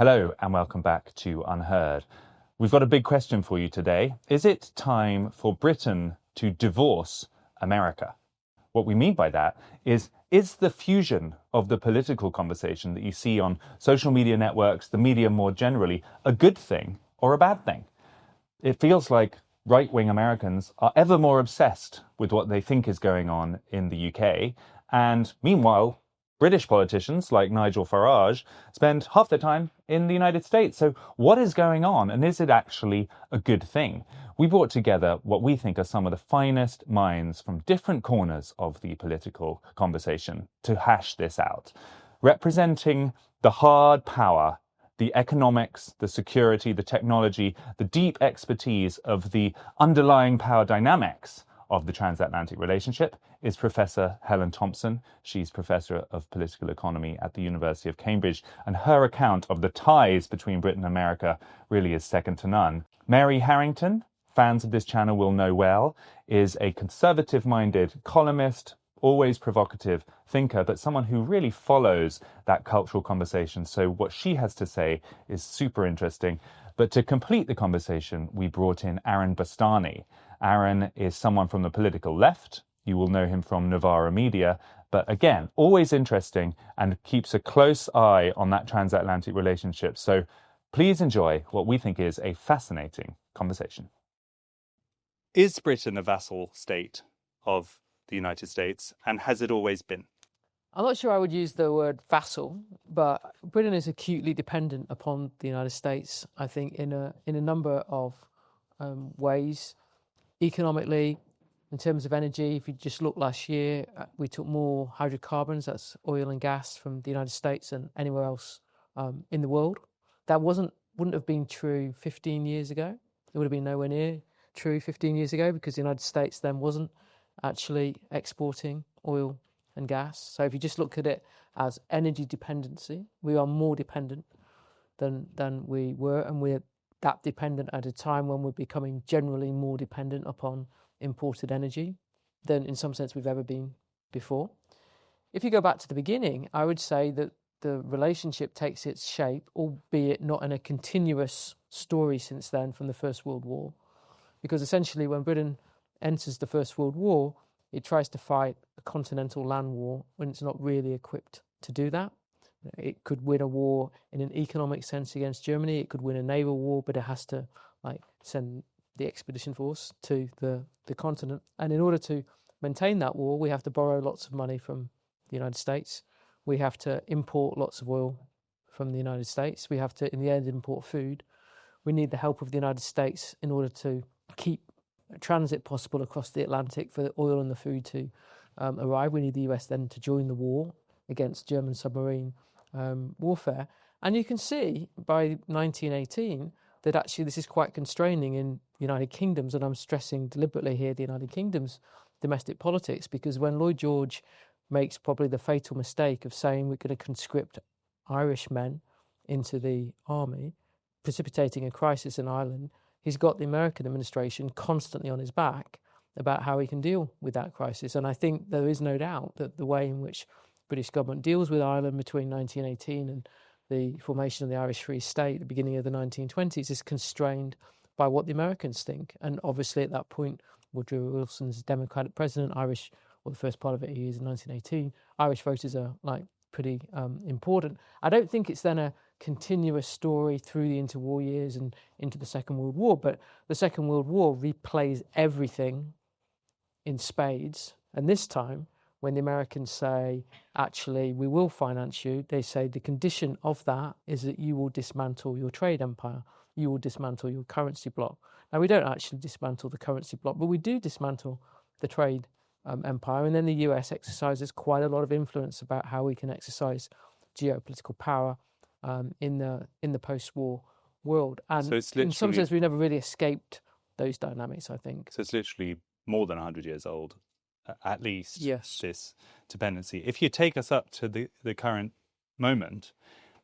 Hello and welcome back to UnHerd. We've got a big question for you today. Is it time for Britain to divorce America? What we mean by that is the fusion of the political conversation that you see on social media networks, the media more generally, a good thing or a bad thing? It feels like right-wing Americans are ever more obsessed with what they think is going on in the UK, and meanwhile, British politicians like Nigel Farage spend half their time in the United States. So what is going on, and is it actually a good thing? We brought together what we think are some of the finest minds from different corners of the political conversation to hash this out, representing the hard power, the economics, the security, the technology, the deep expertise of the underlying power dynamics of the transatlantic relationship is Professor Helen Thompson. She's Professor of Political Economy at the University of Cambridge, and her account of the ties between Britain and America really is second to none. Mary Harrington, fans of this channel will know well, is a conservative-minded columnist, always provocative thinker, but someone who really follows that cultural conversation. So what she has to say is super interesting. But to complete the conversation, we brought in Bastani. Aaron is someone from the political left. You will know him from Novara media, but again, always interesting and keeps a close eye on that transatlantic relationship. So please enjoy what we think is a fascinating conversation. Is Britain a vassal state of the United States, and has it always been? I'm not sure I would use the word vassal, but Britain is acutely dependent upon the United States, I think, in a number of ways. Economically, in terms of energy, if you just look last year, we took more hydrocarbons, that's oil and gas, from the United States than anywhere else in the world. That wouldn't have been true 15 years ago. It would have been nowhere near true 15 years ago because the United States then wasn't actually exporting oil and gas. So if you just look at it as energy dependency, we are more dependent than we were, and we're that dependent at a time when we're becoming generally more dependent upon imported energy than in some sense we've ever been before. If you go back to the beginning, I would say that the relationship takes its shape, albeit not in a continuous story since then from the First World War, because essentially when Britain enters the First World War, it tries to fight a continental land war when it's not really equipped to do that. It could win a war in an economic sense against Germany. It could win a naval war, but it has to send the expedition force to the continent. And in order to maintain that war, we have to borrow lots of money from the United States. We have to import lots of oil from the United States. We have to, in the end, import food. We need the help of the United States in order to keep transit possible across the Atlantic for the oil and the food to arrive. We need the US then to join the war against German submarine warfare. And you can see by 1918 that actually this is quite constraining in the United Kingdom's, and I'm stressing deliberately here the United Kingdom's domestic politics, because when Lloyd George makes probably the fatal mistake of saying we're going to conscript Irish men into the army, precipitating a crisis in Ireland, he's got the American administration constantly on his back about how he can deal with that crisis. And I think there is no doubt that the way in which British government deals with Ireland between 1918 and the formation of the Irish Free State at the beginning of the 1920s is constrained by what the Americans think. And obviously at that point, Woodrow Wilson's Democratic president, Irish, or the first part of it he is in 1918, Irish voters are pretty important. I don't think it's then a continuous story through the interwar years and into the Second World War, but the Second World War replays everything in spades. And this time, when the Americans say, actually, we will finance you, they say the condition of that is that you will dismantle your trade empire. You will dismantle your currency bloc. Now, we don't actually dismantle the currency bloc, but we do dismantle the trade empire. And then the US exercises quite a lot of influence about how we can exercise geopolitical power in the post-war world. And so in some sense, we never really escaped those dynamics, I think. So it's literally more than 100 years old, at least, yes, this dependency. If you take us up to the current moment,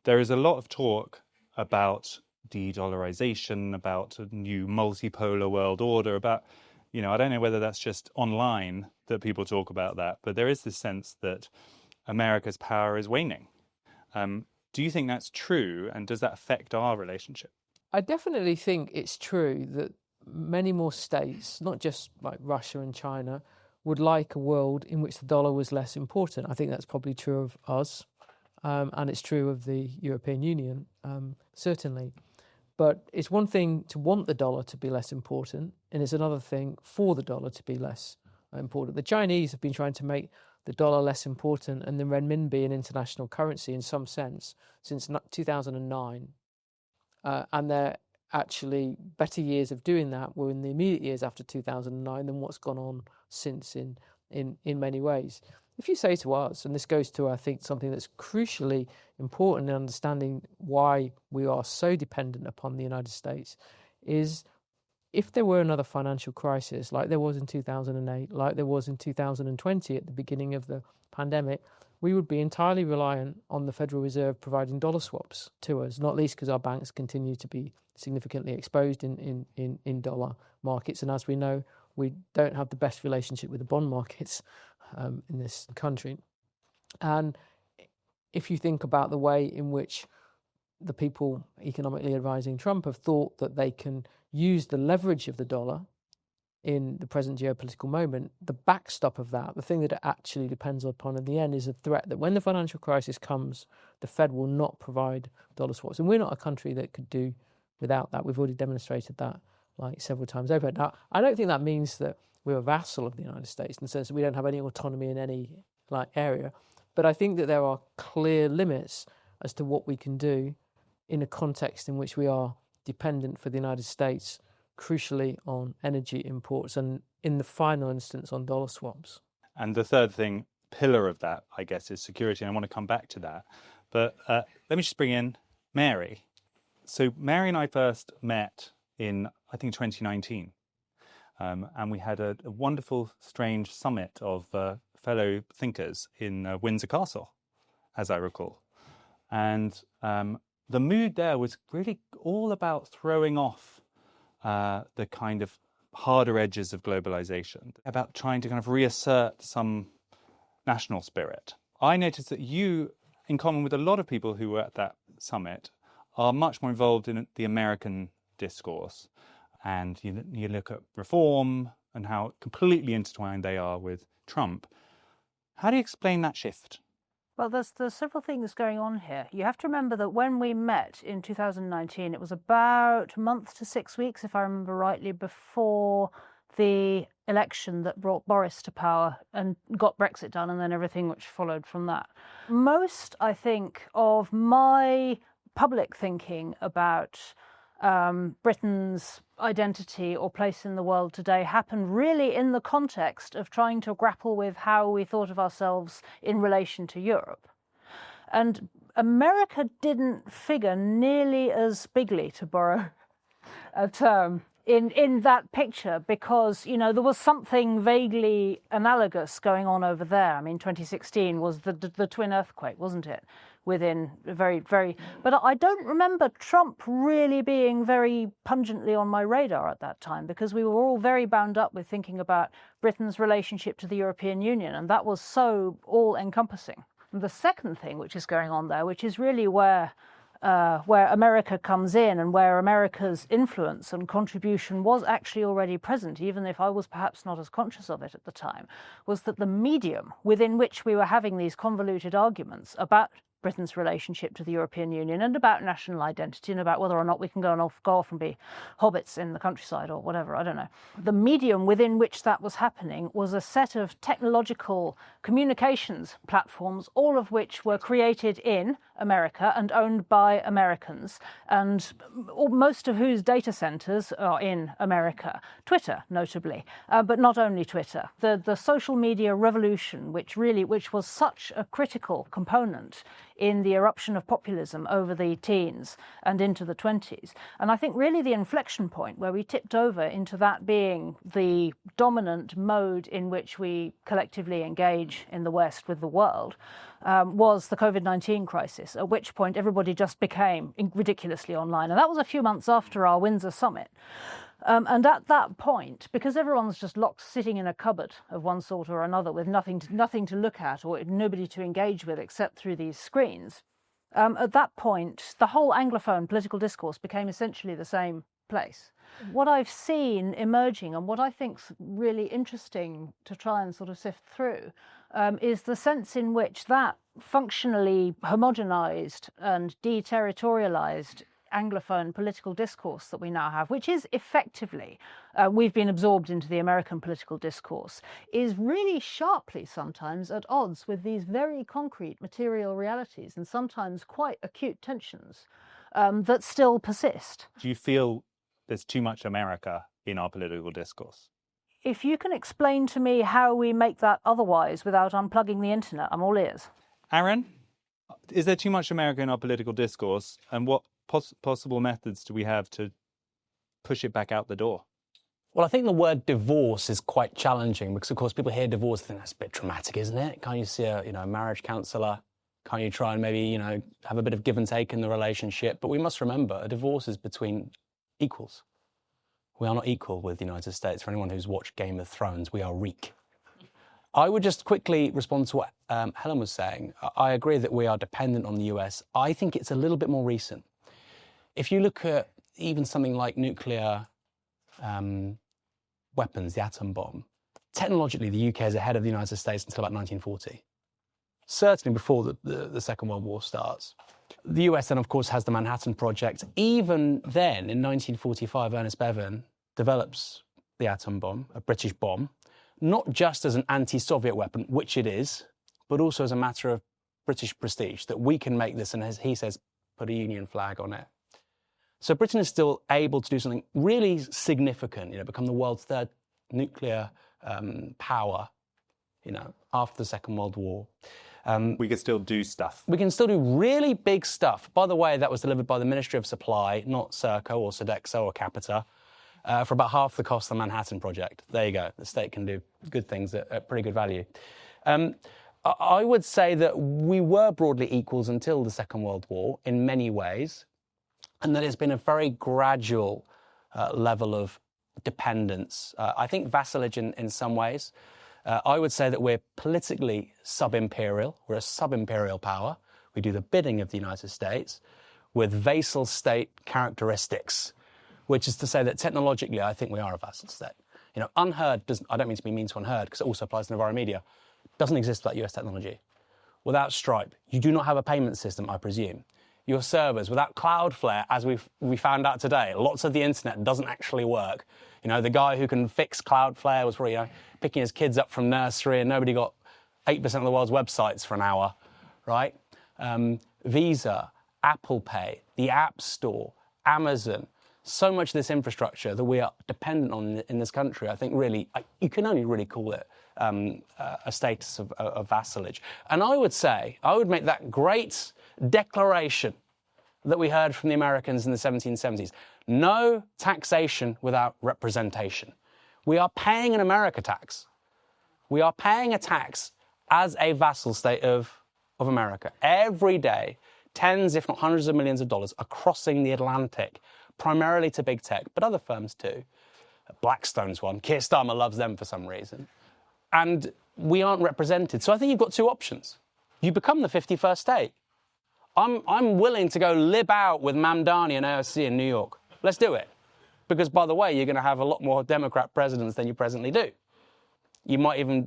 there is a lot of talk about de-dollarization, about a new multipolar world order, about, I don't know whether that's just online that people talk about that, but there is this sense that America's power is waning. Do you think that's true, and does that affect our relationship? I definitely think it's true that many more states, not just like Russia and China, would like a world in which the dollar was less important. I think that's probably true of us, and it's true of the European Union, certainly. But it's one thing to want the dollar to be less important, and it's another thing for the dollar to be less important. The Chinese have been trying to make the dollar less important and the renminbi an international currency in some sense since 2009. And their actually better years of doing that were in the immediate years after 2009 than what's gone on since in many ways. If you say to us, and this goes to, I think, something that's crucially important in understanding why we are so dependent upon the United States, is if there were another financial crisis like there was in 2008, like there was in 2020 at the beginning of the pandemic, we would be entirely reliant on the Federal Reserve providing dollar swaps to us, not least because our banks continue to be significantly exposed in dollar markets. And as we know, we don't have the best relationship with the bond markets in this country. And if you think about the way in which the people economically advising Trump have thought that they can use the leverage of the dollar in the present geopolitical moment, the backstop of that, the thing that it actually depends upon in the end, is a threat that when the financial crisis comes, the Fed will not provide dollar swaps. And we're not a country that could do without that. We've already demonstrated that like several times over. Now, I don't think that means that we're a vassal of the United States in the sense that we don't have any autonomy in any like area. But I think that there are clear limits as to what we can do in a context in which we are dependent for the United States, crucially on energy imports and in the final instance on dollar swaps. And the third thing, pillar of that, I guess, is security. And I want to come back to that. But let me just bring in Mary. So Mary and I first met in, I think, 2019. And we had a wonderful, strange summit of fellow thinkers in Windsor Castle, as I recall. And the mood there was really all about throwing off the kind of harder edges of globalization, about trying to kind of reassert some national spirit. I noticed that you, in common with a lot of people who were at that summit, are much more involved in the American discourse. And you look at reform and how completely intertwined they are with Trump. How do you explain that shift? Well, there's several things going on here. You have to remember that when we met in 2019, it was about a month to 6 weeks, if I remember rightly, before the election that brought Boris to power and got Brexit done, and then everything which followed from that. Most, I think, of my public thinking about Britain's identity or place in the world today happened really in the context of trying to grapple with how we thought of ourselves in relation to Europe. And America didn't figure nearly as bigly, to borrow a term, in that picture because, you know, there was something vaguely analogous going on over there. I mean, 2016 was the twin earthquake, wasn't it? Within but I don't remember Trump really being very pungently on my radar at that time because we were all very bound up with thinking about Britain's relationship to the European Union, and that was so all-encompassing. And the second thing which is going on there, which is really where America comes in and where America's influence and contribution was actually already present, even if I was perhaps not as conscious of it at the time, was that the medium within which we were having these convoluted arguments about Britain's relationship to the European Union and about national identity and about whether or not we can go off and be hobbits in the countryside or whatever, I don't know. The medium within which that was happening was a set of technological communications platforms, all of which were created in America and owned by Americans, and most of whose data centers are in America. Twitter, notably, but not only Twitter. The social media revolution, which was such a critical component in the eruption of populism over the teens and into the 20s. And I think really the inflection point where we tipped over into that being the dominant mode in which we collectively engage in the West with the world was the COVID-19 crisis, at which point everybody just became ridiculously online. And that was a few months after our Windsor summit. And at that point, because everyone's just locked sitting in a cupboard of one sort or another with nothing to look at or nobody to engage with except through these screens, At that point, the whole Anglophone political discourse became essentially the same place. What I've seen emerging and what I think's really interesting to try and sort of sift through is the sense in which that functionally homogenized and deterritorialized Anglophone political discourse that we now have, which is effectively, we've been absorbed into the American political discourse, is really sharply sometimes at odds with these very concrete material realities and sometimes quite acute tensions that still persist. Do you feel there's too much America in our political discourse? If you can explain to me how we make that otherwise without unplugging the internet, I'm all ears. Aaron, is there too much America in our political discourse, and what possible methods do we have to push it back out the door? Well, I think the word divorce is quite challenging because, of course, people hear divorce and think that's a bit dramatic, isn't it? Can't you see a marriage counsellor? Can't you try and maybe, have a bit of give and take in the relationship? But we must remember, a divorce is between equals. We are not equal with the United States. For anyone who's watched Game of Thrones, we are weak. I would just quickly respond to what Helen was saying. I agree that we are dependent on the US. I think it's a little bit more recent. If you look at even something like nuclear weapons, the atom bomb, technologically the UK is ahead of the United States until about 1940. Certainly before the Second World War starts. The US then, of course, has the Manhattan Project. Even then, in 1945, Ernest Bevin develops the atom bomb, a British bomb, not just as an anti-Soviet weapon, which it is, but also as a matter of British prestige, that we can make this, and as he says, put a Union flag on it. So Britain is still able to do something really significant, become the world's third nuclear power, after the Second World War. We could still do stuff. We can still do really big stuff. By the way, that was delivered by the Ministry of Supply, not Serco or Sodexo or Capita, for about half the cost of the Manhattan Project. There you go. The state can do good things at pretty good value. I would say that we were broadly equals until the Second World War in many ways, and that it's been a very gradual level of dependence. I think vassalage in some ways. I would say that we're politically sub-imperial. We're a sub-imperial power. We do the bidding of the United States with vassal state characteristics, which is to say that technologically, I think we are a vassal state. UnHerd I don't mean to be mean to UnHerd because it also applies to Novara Media, doesn't exist without US technology. Without Stripe, you do not have a payment system, I presume. Your servers, without Cloudflare, as we found out today, lots of the internet doesn't actually work. The guy who can fix Cloudflare was probably picking his kids up from nursery and nobody got 8% of the world's websites for an hour, right? Visa, Apple Pay, the App Store, Amazon, so much of this infrastructure that we are dependent on in this country, I think really, you can only really call it a status of vassalage. And I would make that great declaration that we heard from the Americans in the 1770s. No taxation without representation. We are paying an America tax. We are paying a tax as a vassal state of America. Every day, tens, if not hundreds of millions of dollars are crossing the Atlantic, primarily to big tech, but other firms too. Blackstone's one. Keir Starmer loves them for some reason. And we aren't represented. So I think you've got two options. You become the 51st state. I'm willing to go lib out with Mamdani and AOC in New York. Let's do it. Because, by the way, you're going to have a lot more Democrat presidents than you presently do. You might even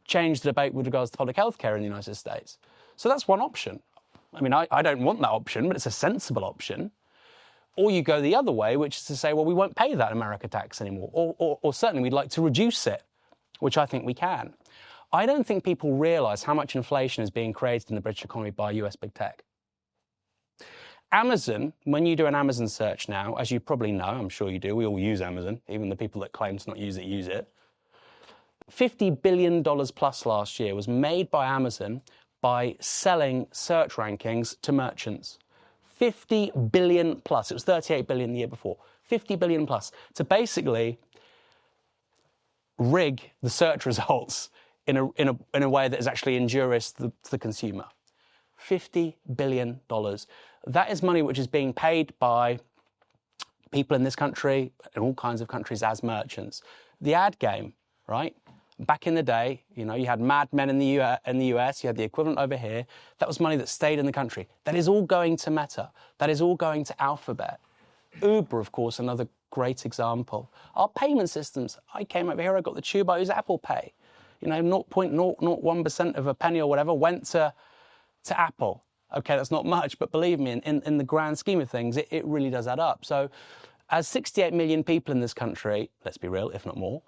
change the debate with regards to public health care in the United States. So that's one option. I mean, I don't want that option, but it's a sensible option. Or you go the other way, which is to say, well, we won't pay that America tax anymore. Or certainly we'd like to reduce it, which I think we can. I don't think people realise how much inflation is being created in the British economy by US big tech. Amazon, when you do an Amazon search now, as you probably know, I'm sure you do, we all use Amazon, even the people that claim to not use it. $50 billion plus last year was made by Amazon by selling search rankings to merchants. 50 billion plus. It was 38 billion the year before. 50 billion plus to basically rig the search results in a way that is actually injurious to the consumer. $50 billion. That is money which is being paid by people in this country, in all kinds of countries, as merchants. The ad game, right? Back in the day, you had Mad Men in the US, you had the equivalent over here. That was money that stayed in the country. That is all going to Meta. That is all going to Alphabet. Uber, of course, another great example. Our payment systems. I came over here, I got the tube, I use Apple Pay. 0.001% of a penny or whatever went to Apple. Okay, that's not much, but believe me, in the grand scheme of things, it really does add up. So as 68 million people in this country, let's be real, if not more,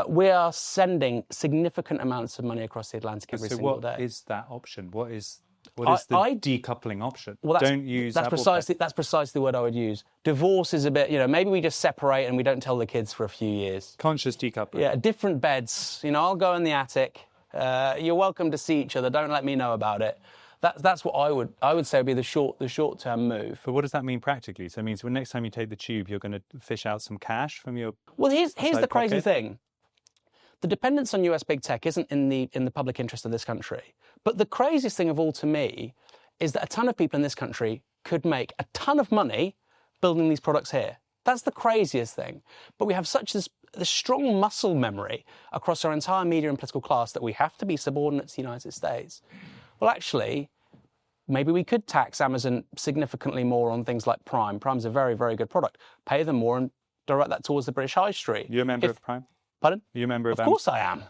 we are sending significant amounts of money across the Atlantic every single day. So what is that option? What is the decoupling option? Well, don't use that's Apple precisely Pay. That's precisely the word I would use. Divorce is a bit, maybe we just separate and we don't tell the kids for a few years. Conscious decoupling. Yeah, different beds. I'll go in the attic. You're welcome to see each other. Don't let me know about it. That's what I would say would be the short-term move. But what does that mean practically? So it means when next time you take the tube, you're going to fish out some cash from your. Well, here's the crazy pocket? thing. The dependence on US big tech isn't in the public interest of this country. But the craziest thing of all to me is that a ton of people in this country could make a ton of money building these products here. That's the craziest thing. But we have such this strong muscle memory across our entire media and political class that we have to be subordinate to the United States. Well, actually, maybe we could tax Amazon significantly more on things like Prime. Prime's a very, very good product. Pay them more and direct that towards the British high street. You're a member of Prime? Pardon? You're a member of Of course I am.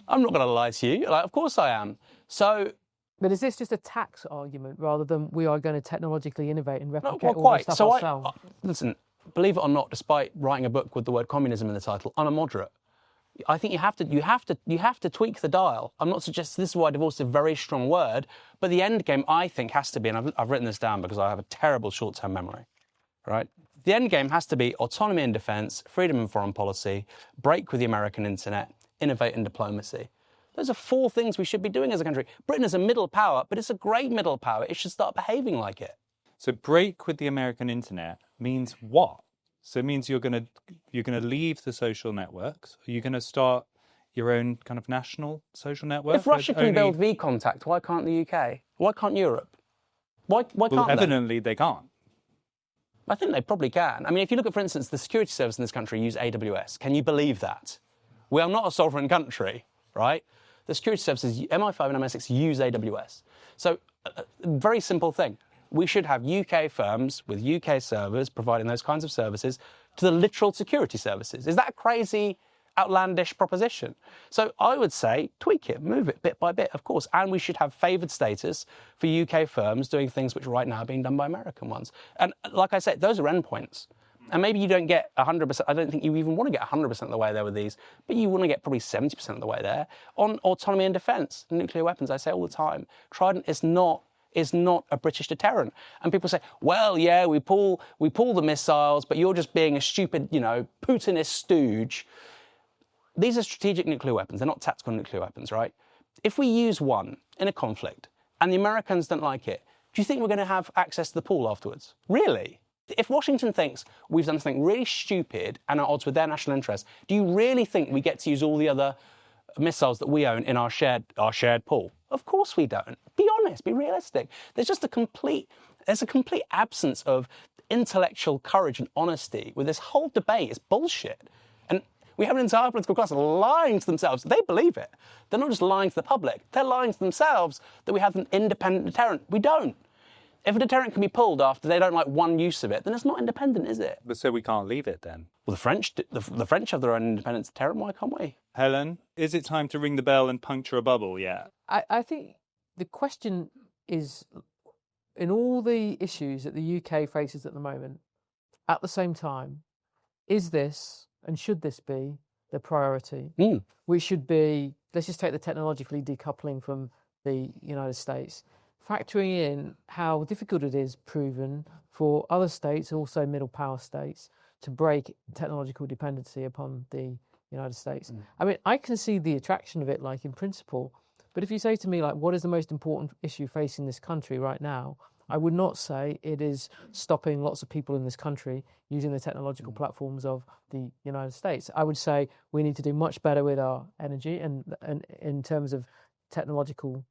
I'm not going to lie to you. Of course I am. So... But is this just a tax argument rather than we are going to technologically innovate and replicate well, all quite. this stuff ourselves? Listen, believe it or not, despite writing a book with the word communism in the title, I'm a moderate. I think you have to tweak the dial. I'm not suggesting this is why divorce is a very strong word, but the end game I think has to be, and I've written this down because I have a terrible short-term memory, right? The end game has to be autonomy in defence, freedom in foreign policy, break with the American internet, innovate in diplomacy. Those are 4 things we should be doing as a country. Britain is a middle power, but it's a great middle power. It should start behaving like it. So break with the American internet means what? So it means you're going to leave the social networks. Are you going to start your own kind of national social network? If Russia can build V-contact, why can't the UK? Why can't Europe? Why can't they? Evidently they can't. I think they probably can. I mean, if you look at, for instance, the security service in this country use AWS. Can you believe that? We are not a sovereign country, right? The security services, MI5 and MI6, use AWS. So, a very simple thing. We should have UK firms with UK servers providing those kinds of services to the literal security services. Is that a crazy, outlandish proposition? So I would say tweak it, move it bit by bit, of course. And we should have favoured status for UK firms doing things which right now are being done by American ones. And like I said, those are endpoints. And maybe you don't get 100%, I don't think you even want to get 100% of the way there with these, but you want to get probably 70% of the way there. On autonomy and defence, nuclear weapons, I say all the time, Trident is not a British deterrent. And people say, well, yeah, we pull the missiles, but you're just being a stupid, Putinist stooge. These are strategic nuclear weapons. They're not tactical nuclear weapons, right? If we use one in a conflict and the Americans don't like it, do you think we're going to have access to the pool afterwards? Really? If Washington thinks we've done something really stupid and at odds with their national interests, do you really think we get to use all the other missiles that we own in our shared pool? Of course we don't. Be honest, be realistic. There's a complete absence of intellectual courage and honesty with this whole debate. It's bullshit. And we have an entire political class lying to themselves. They believe it. They're not just lying to the public. They're lying to themselves that we have an independent deterrent. We don't. If a deterrent can be pulled after they don't like one use of it, then it's not independent, is it? But so we can't leave it then? Well, the French have their own independent deterrent. Why can't we? Helen, is it time to ring the bell and puncture a bubble yet? I think the question is, in all the issues that the UK faces at the moment, at the same time, is this and should this be the priority? Which should be, let's just take the technologically decoupling from the United States, factoring in how difficult it is proven for other states, also middle power states, to break technological dependency upon the United States. I mean, I can see the attraction of it, like in principle, but if you say to me, like, what is the most important issue facing this country right now, I would not say it is stopping lots of people in this country using the technological platforms of the United States. I would say we need to do much better with our energy, and in terms of technological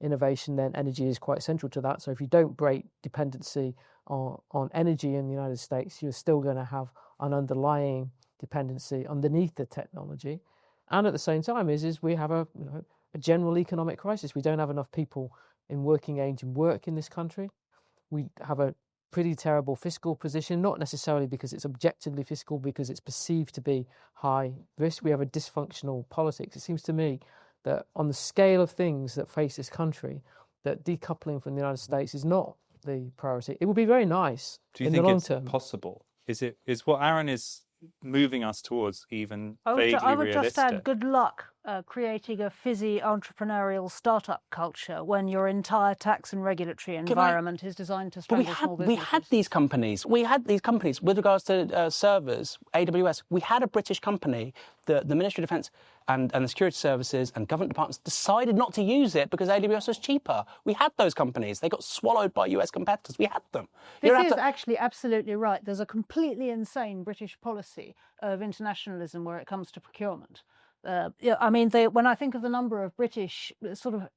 innovation, then energy is quite central to that. So if you don't break dependency on energy in the United States, you're still going to have an underlying dependency underneath the technology. And at the same time is we have a general economic crisis. We don't have enough people in working age and work in this country. We have a pretty terrible fiscal position, not necessarily because it's objectively fiscal, because it's perceived to be high risk. We have a dysfunctional politics. It seems to me that on the scale of things that face this country, that decoupling from the United States is not the priority. It would be very nice in the long term. Do you think it's possible? Is what Aaron is moving us towards even vaguely I would realistic? just add good luck creating a fizzy entrepreneurial startup culture when your entire tax and regulatory environment is designed to strangle small businesses. We had these companies. We had these companies with regards to servers, AWS. We had a British company. The Ministry of Defence and the security services and government departments decided not to use it because AWS was cheaper. We had those companies. They got swallowed by US competitors. We had them. This is actually absolutely right. There's a completely insane British policy of internationalism where it comes to procurement. I mean, when I think of the number of British sort of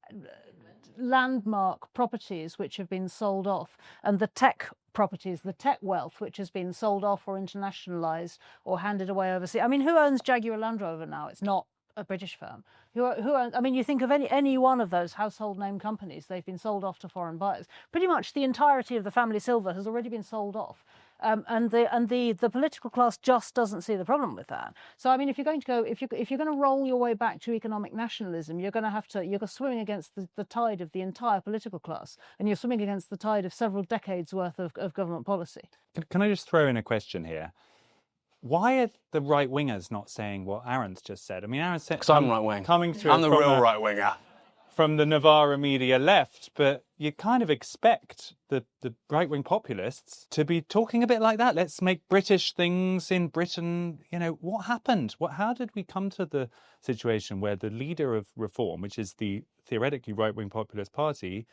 landmark properties which have been sold off, and the tech properties, the tech wealth which has been sold off or internationalised or handed away overseas. I mean, who owns Jaguar Land Rover now? It's not a British firm. Who owns, I mean, you think of any one of those household name companies, they've been sold off to foreign buyers. Pretty much the entirety of the family silver has already been sold off. And the political class just doesn't see the problem with that. So I mean, if you're going to roll your way back to economic nationalism, you're swimming against the tide of the entire political class, and you're swimming against the tide of several decades worth of government policy. Can I just throw in a question here? Why are the right wingers not saying what Aaron's just said? I mean, Aaron said, because I'm right wing. Coming through, I'm the real right winger. From the Novara media left, but you kind of expect the right-wing populists to be talking a bit like that. Let's make British things in Britain. You know, what happened? How did we come to the situation where the leader of Reform, which is the theoretically right-wing populist party,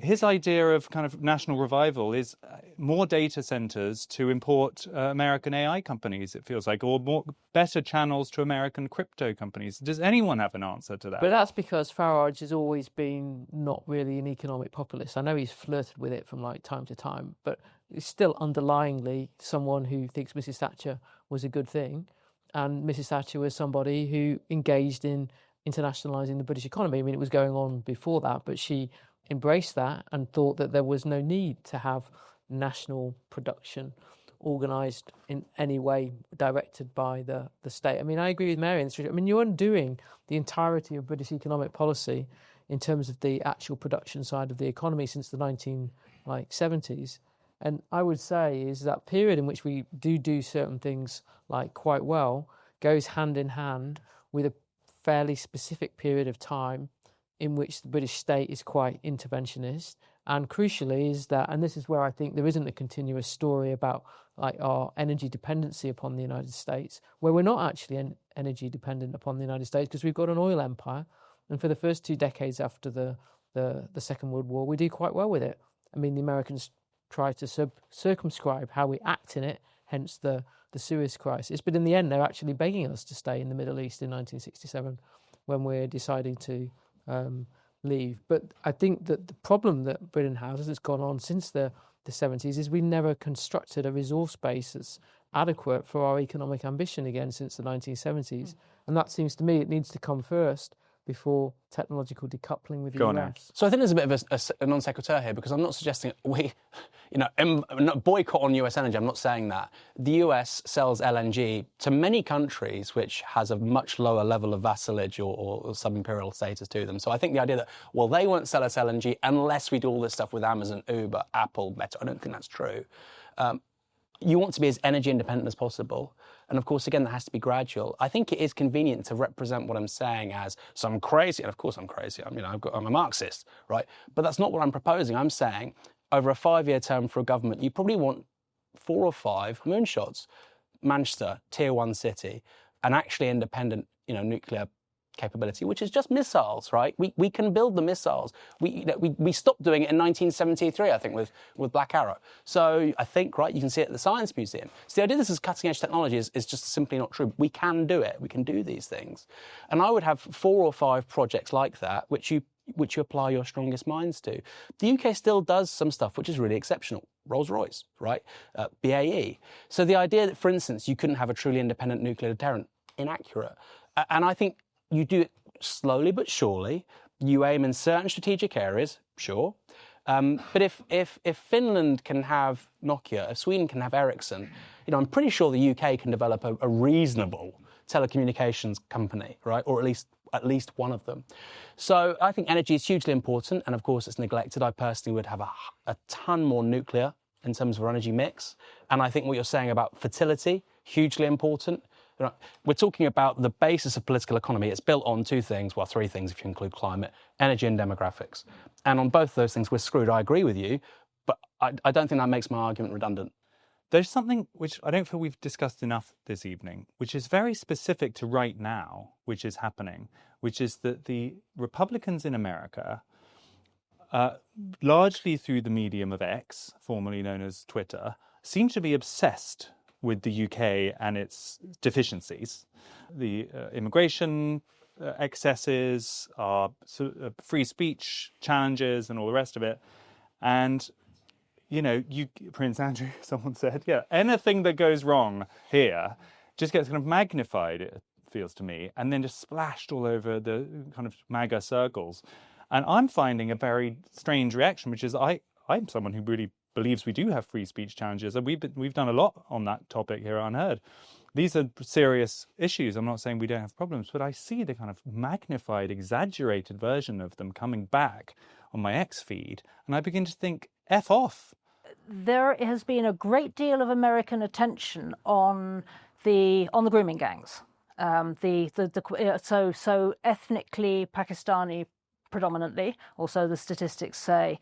his idea of kind of national revival is more data centers to import American AI companies, it feels like, or better channels to American crypto companies. Does anyone have an answer to that? But that's because Farage has always been not really an economic populist. I know he's flirted with it from like time to time, but he's still underlyingly someone who thinks Mrs. Thatcher was a good thing. And Mrs. Thatcher was somebody who engaged in internationalising the British economy. I mean, it was going on before that, but she embraced that and thought that there was no need to have national production organised in any way directed by the state. I mean, I agree with Mary. I mean, you're undoing the entirety of British economic policy in terms of the actual production side of the economy since the 1970s. And I would say is that period in which we do certain things like quite well goes hand in hand with a fairly specific period of time in which the British state is quite interventionist, and crucially is that, and this is where I think there isn't a continuous story about like our energy dependency upon the United States, where we're not actually energy dependent upon the United States because we've got an oil empire, and for the first 2 decades after the Second World War, we do quite well with it. I mean, the Americans try to circumscribe how we act in it, hence the Suez crisis, but in the end, they're actually begging us to stay in the Middle East in 1967 when we're deciding to leave. But I think that the problem that Britain has that's gone on since the 70s is we never constructed a resource base that's adequate for our economic ambition again since the 1970s. And that seems to me it needs to come first before technological decoupling with the US. So I think there's a bit of a non sequitur here, because I'm not suggesting boycott on US energy. I'm not saying that. The US sells LNG to many countries which has a much lower level of vassalage or sub-imperial status to them. So I think the idea that, well, they won't sell us LNG unless we do all this stuff with Amazon, Uber, Apple, Meta, I don't think that's true. You want to be as energy independent as possible. And of course, again, that has to be gradual. I think it is convenient to represent what I'm saying as some crazy, and of course I'm crazy, I'm a Marxist, right? But that's not what I'm proposing. I'm saying over a 5-year term for a government, you probably want 4 or 5 moonshots. Manchester, tier 1 city, an actually independent, nuclear capability, which is just missiles, right? We can build the missiles. We stopped doing it in 1973, I think, with Black Arrow. So I think, right, you can see it at the Science Museum. So the idea this is cutting edge technology is just simply not true. We can do it. We can do these things. And I would have 4 or 5 projects like that, which you apply your strongest minds to. The UK still does some stuff which is really exceptional. Rolls-Royce, right? BAE. So the idea that, for instance, you couldn't have a truly independent nuclear deterrent, inaccurate. And I think you do it slowly but surely. You aim in certain strategic areas, sure. But if Finland can have Nokia, if Sweden can have Ericsson, I'm pretty sure the UK can develop a reasonable telecommunications company, right? Or at least one of them. So I think energy is hugely important, and of course it's neglected. I personally would have a ton more nuclear in terms of our energy mix. And I think what you're saying about fertility, hugely important. We're talking about the basis of political economy. It's built on two things, well, three things if you include climate, energy and demographics. And on both of those things, we're screwed. I agree with you, but I don't think that makes my argument redundant. There's something which I don't feel we've discussed enough this evening, which is very specific to right now, which is happening, which is that the Republicans in America, largely through the medium of X, formerly known as Twitter, seem to be obsessed with the UK and its deficiencies. The immigration excesses, our free speech challenges and all the rest of it. And Prince Andrew, someone said, anything that goes wrong here just gets kind of magnified, it feels to me, and then just splashed all over the kind of MAGA circles. And I'm finding a very strange reaction, which is I'm someone who really believes we do have free speech challenges, and we've done a lot on that topic here at UnHerd. These are serious issues. I'm not saying we don't have problems, but I see the kind of magnified, exaggerated version of them coming back on my X feed, and I begin to think, F off. There has been a great deal of American attention on the grooming gangs. So ethnically Pakistani predominantly, also the statistics say,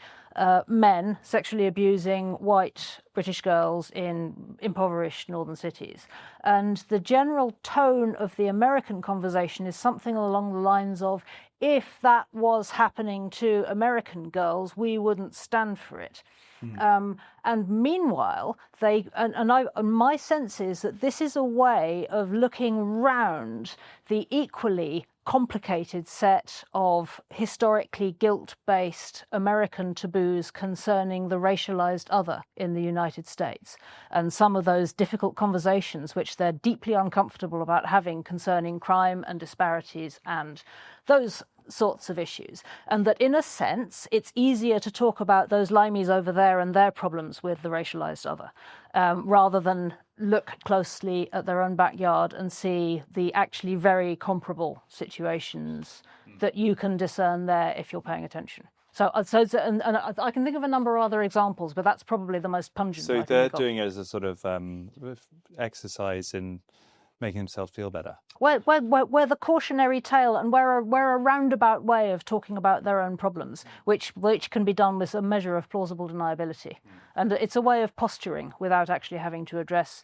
men sexually abusing white British girls in impoverished northern cities. And the general tone of the American conversation is something along the lines of, if that was happening to American girls, we wouldn't stand for it. And meanwhile, my sense is that this is a way of looking round the equally complicated set of historically guilt-based American taboos concerning the racialized other in the United States, and some of those difficult conversations which they're deeply uncomfortable about having concerning crime and disparities and those sorts of issues. And that in a sense, it's easier to talk about those limeys over there and their problems with the racialized other, rather than look closely at their own backyard and see the actually very comparable situations that you can discern there if you're paying attention. So and I can think of a number of other examples, but that's probably the most pungent. So they're doing it as a sort of exercise in making themselves feel better. Where the cautionary tale and where a roundabout way of talking about their own problems, which can be done with a measure of plausible deniability. And it's a way of posturing without actually having to address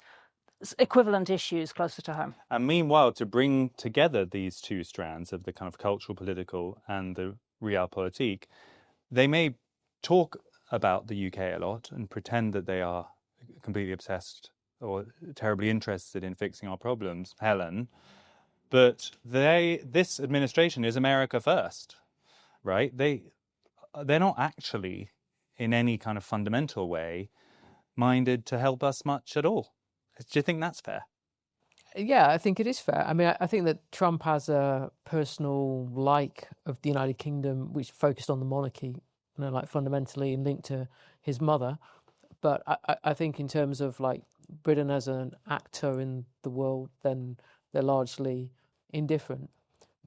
equivalent issues closer to home. And meanwhile, to bring together these two strands of the kind of cultural political and the realpolitik, they may talk about the UK a lot and pretend that they are completely obsessed or terribly interested in fixing our problems, Helen, but this administration is America first, right? They're not actually, in any kind of fundamental way, minded to help us much at all. Do you think that's fair? Yeah, I think it is fair. I mean, I think that Trump has a personal like of the United Kingdom, which focused on the monarchy, like fundamentally linked to his mother. But I think in terms of like Britain as an actor in the world, then they're largely indifferent.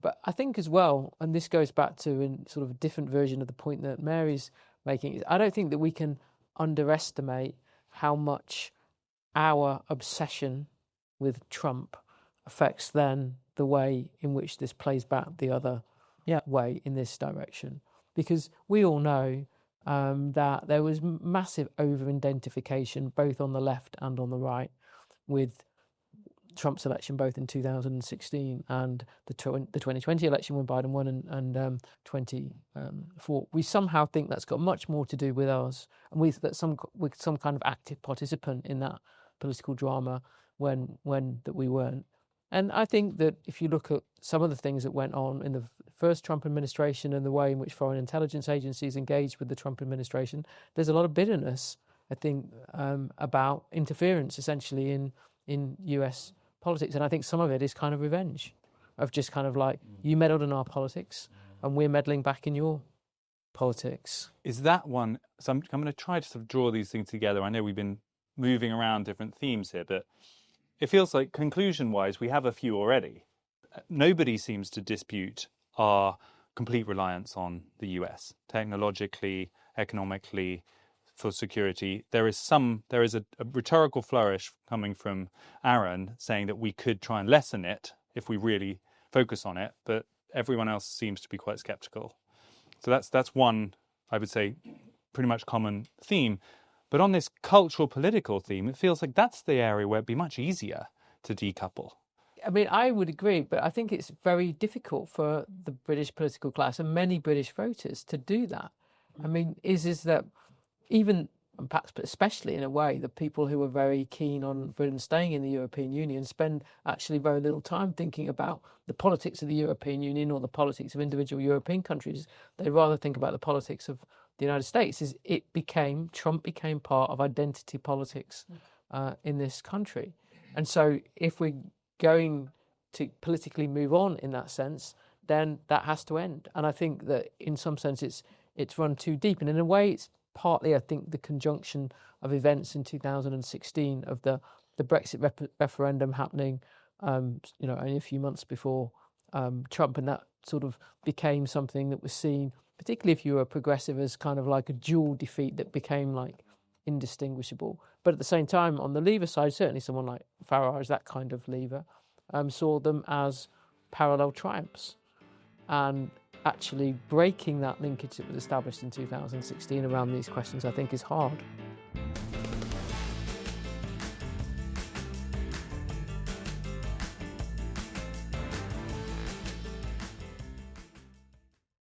But I think as well, and this goes back to sort of a different version of the point that Mary's making, I don't think that we can underestimate how much our obsession with Trump affects then the way in which this plays back the other way in this direction. Because we all know that there was massive over-identification both on the left and on the right with Trump's election, both in 2016 and the 2020 election when Biden won, and 24. We somehow think that's got much more to do with us, and with some kind of active participant in that political drama when that we weren't. And I think that if you look at some of the things that went on in the first Trump administration and the way in which foreign intelligence agencies engaged with the Trump administration, there's a lot of bitterness, I think, about interference, essentially, in US politics. And I think some of it is kind of revenge. of just kind of like, you meddled in our politics and we're meddling back in your politics. Is that one? So I'm going to try to sort of draw these things together. I know we've been moving around different themes here, but it feels like conclusion-wise, we have a few already. Nobody seems to dispute our complete reliance on the US, technologically, economically, for security. There is a rhetorical flourish coming from Aaron saying that we could try and lessen it if we really focus on it, but everyone else seems to be quite skeptical. So that's one, I would say, pretty much common theme. But on this cultural political theme, it feels like that's the area where it'd be much easier to decouple. I mean, I would agree, but I think it's very difficult for the British political class and many British voters to do that. I mean, is that even, and perhaps especially in a way, the people who are very keen on Britain staying in the European Union spend actually very little time thinking about the politics of the European Union or the politics of individual European countries. They rather think about the politics of the United States. Trump became part of identity politics in this country. And so if we're going to politically move on in that sense, then that has to end. And I think that in some sense it's run too deep. And in a way, it's partly, I think, the conjunction of events in 2016 of the Brexit referendum happening, only a few months before Trump, and that sort of became something that was seen, particularly if you were a progressive, as kind of like a dual defeat that became like indistinguishable. But at the same time, on the Leaver side, certainly someone like Farage, that kind of Leaver, saw them as parallel triumphs. And actually breaking that linkage that was established in 2016 around these questions, I think, is hard.